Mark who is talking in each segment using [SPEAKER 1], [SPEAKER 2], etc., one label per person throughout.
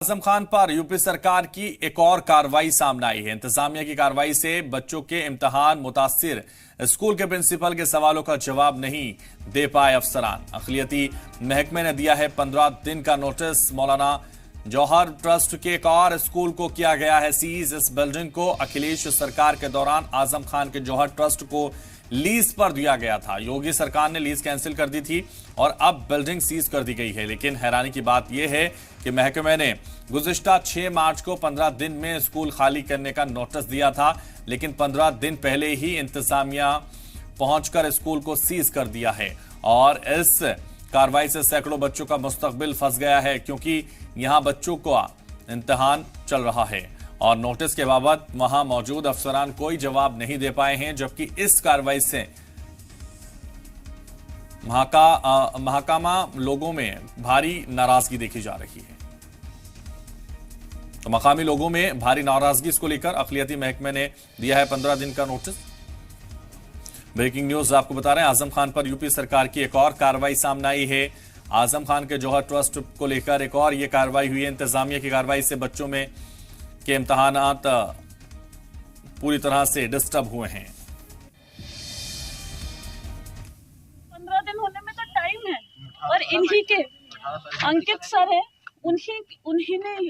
[SPEAKER 1] आजम खान पर यूपी सरकार की एक और कार्रवाई सामने आई है। इंतजामिया की कार्रवाई से बच्चों के इम्तिहान मुतासिर, स्कूल के प्रिंसिपल के सवालों का जवाब नहीं दे पाए अफसरान। अखिलियती महकमे ने दिया है 15 दिन का नोटिस। मौलाना जौहर ट्रस्ट के एक और स्कूल को किया गया है सीज। इस बिल्डिंग को अखिलेश सरकार के दौरान आजम खान के जौहर ट्रस्ट को लीज पर दिया गया था। योगी सरकार ने लीज कैंसिल कर दी थी और अब बिल्डिंग सीज कर दी गई है। लेकिन हैरानी की बात यह है कि महकमे ने गुज़िश्ता 6 मार्च को 15 दिन में स्कूल खाली करने का नोटिस दिया था, लेकिन 15 दिन पहले ही इंतजामिया पहुंचकर स्कूल को सीज कर दिया है। और इस कार्रवाई से सैकड़ों बच्चों का मुस्तकबिल फंस गया है, क्योंकि यहां बच्चों का इम्तिहान चल रहा है और नोटिस के बाबत वहां मौजूद अफसरान कोई जवाब नहीं दे पाए हैं। जबकि इस कार्रवाई से महकामा लोगों में भारी नाराजगी देखी जा रही है। तो मकामी लोगों में भारी नाराजगी इसको लेकर अखिलियती महकमे ने दिया है 15 दिन का नोटिस। ब्रेकिंग न्यूज आपको बता रहे हैं, आजम खान पर यूपी सरकार की एक और कार्रवाई सामने आई है। आजम खान के जौहर ट्रस्ट को लेकर एक और ये कार्रवाई हुई है। इंतजामिया की कार्रवाई से बच्चों में के इम्तिहानात पूरी तरह से डिस्टर्ब हुए हैं।
[SPEAKER 2] 15 दिन होने में तो टाइम है और इन्हीं के अंकित सर है,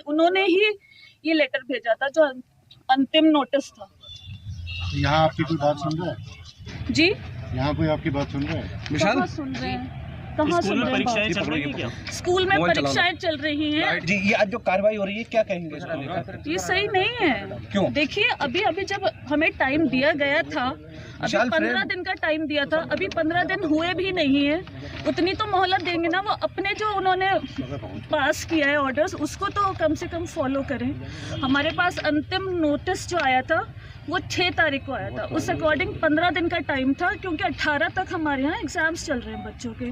[SPEAKER 2] उन्होंने ही ये लेटर भेजा था जो अंतिम नोटिस था।
[SPEAKER 3] यहाँ आपकी कोई बात सुन रहा है?
[SPEAKER 2] जी,
[SPEAKER 3] यहाँ कोई आपकी बात सुन रहा है?
[SPEAKER 2] कहाँ सुन रहे हैं? कहाँ सुन रहे हैं?
[SPEAKER 4] परीक्षाएं चल रही है क्या?
[SPEAKER 2] स्कूल में परीक्षाएं चल रही हैं
[SPEAKER 4] जी, ये आज जो कार्रवाई हो रही है क्या कहेंगे इसको लेकर?
[SPEAKER 2] ये सही नहीं है।
[SPEAKER 4] क्यों?
[SPEAKER 2] देखिए, अभी जब हमें टाइम दिया गया था, अभी 15 दिन का टाइम दिया था, अभी 15 दिन हुए भी नहीं है। उतनी तो मोहलत देंगे ना। वो अपने जो उन्होंने पास किया है ऑर्डर्स, उसको तो कम से कम फॉलो करें। हमारे पास अंतिम नोटिस जो आया था वो 6 तारीख को आया था। उस अकॉर्डिंग 15 दिन का टाइम था, क्योंकि 18 तक हमारे यहाँ एग्जाम्स चल रहे हैं बच्चों के।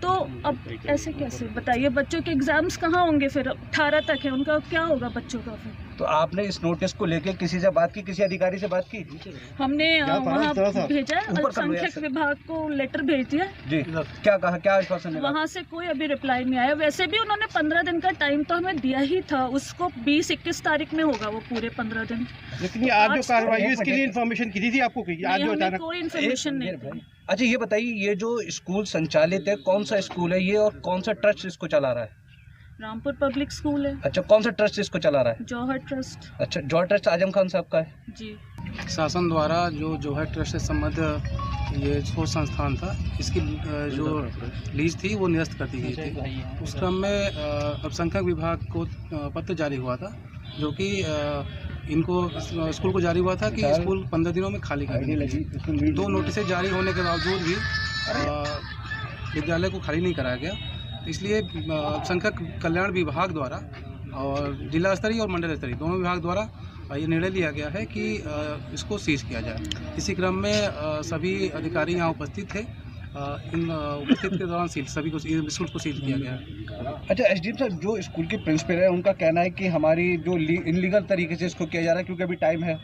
[SPEAKER 2] तो अब ऐसे कैसे बताइए, बच्चों के एग्जाम्स कहाँ होंगे? फिर 18 तक है, उनका क्या होगा बच्चों का फिर?
[SPEAKER 4] तो आपने इस नोटिस को लेकर किसी से बात की, किसी अधिकारी से बात की?
[SPEAKER 2] हमने वहाँ भेजा है, अल्पसंख्यक विभाग को लेटर भेज दिया
[SPEAKER 4] जी। क्या कहा, क्या आश्वासन मिला?
[SPEAKER 2] वहाँ से कोई अभी रिप्लाई नहीं आया। वैसे भी उन्होंने 15 दिन का टाइम तो हमें दिया ही था, उसको 20-21 तारीख में होगा वो पूरे 15 दिन।
[SPEAKER 3] लेकिन आज जो कार्रवाई हुई इसके लिए इन्फॉर्मेशन की थी आपको? आज जो अचानक
[SPEAKER 2] कोई इन्फॉर्मेशन नहीं थी।
[SPEAKER 4] अच्छा, ये बताइए, ये जो स्कूल संचालित है, कौन सा स्कूल है ये और कौन सा ट्रस्ट इसको चला रहा है?
[SPEAKER 2] रामपुर पब्लिक स्कूल है।
[SPEAKER 4] अच्छा, कौन सा ट्रस्ट इसको चला रहा है?
[SPEAKER 2] जौहर ट्रस्ट।
[SPEAKER 4] अच्छा, जौहर ट्रस्ट आजम खान साहब का है
[SPEAKER 2] जी।
[SPEAKER 5] शासन द्वारा जो जौहर ट्रस्ट से संबद्ध ये स्पोर्ट्स संस्थान था, इसकी जो लीज थी वो निरस्त कर दी गई थी। उस क्रम में अल्पसंख्यक विभाग को पत्र जारी हुआ था, जो कि इनको स्कूल को जारी हुआ था कि स्कूल 15 दिनों में खाली कर देंगे। 2 नोटिस जारी होने के बावजूद भी विद्यालय को खाली नहीं कराया गया। इसलिए अल्पसंख्यक कल्याण विभाग द्वारा और जिला स्तरीय और मंडल स्तरीय दोनों विभाग द्वारा ये निर्णय लिया गया है कि इसको सीज किया जाए। इसी क्रम में सभी अधिकारी यहाँ उपस्थित थे। इन उपस्थित के दौरान सभी को स्कूल को सीज किया गया।
[SPEAKER 4] अच्छा, एसडीएम साहब, जो स्कूल के प्रिंसिपल है उनका कहना है कि हमारी जो इनलीगल तरीके से इसको किया जा रहा है, क्योंकि अभी टाइम है।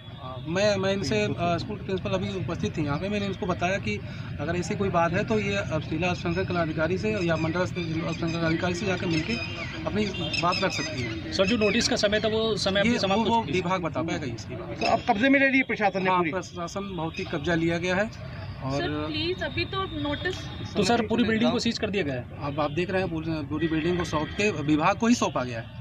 [SPEAKER 5] मैं इनसे स्कूल के प्रिंसिपल अभी उपस्थित थी यहाँ पे, मैंने इनको बताया कि अगर ऐसी कोई बात है तो ये जिला अल्पसंख्यक कल्याणाधिकारी से या मंडल अल्पसंख्यक अधिकारी से जाकर मिलके अपनी बात कर सकती है।
[SPEAKER 6] सर, जो नोटिस का समय था वो समय
[SPEAKER 5] ये वो विभाग बता पाएगा इसकी बात।
[SPEAKER 3] तो अब कब्जे में ले ली प्रशासन ने? पूरी
[SPEAKER 5] प्रशासन बहुत ही कब्जा लिया गया है। और
[SPEAKER 2] सर प्लीज, अभी तो नोटिस
[SPEAKER 6] तो सर पूरी बिल्डिंग को सीज कर दिया गया है।
[SPEAKER 5] अब आप देख रहे हैं पूरी बिल्डिंग को सौंप के विभाग को ही सौंपा गया है।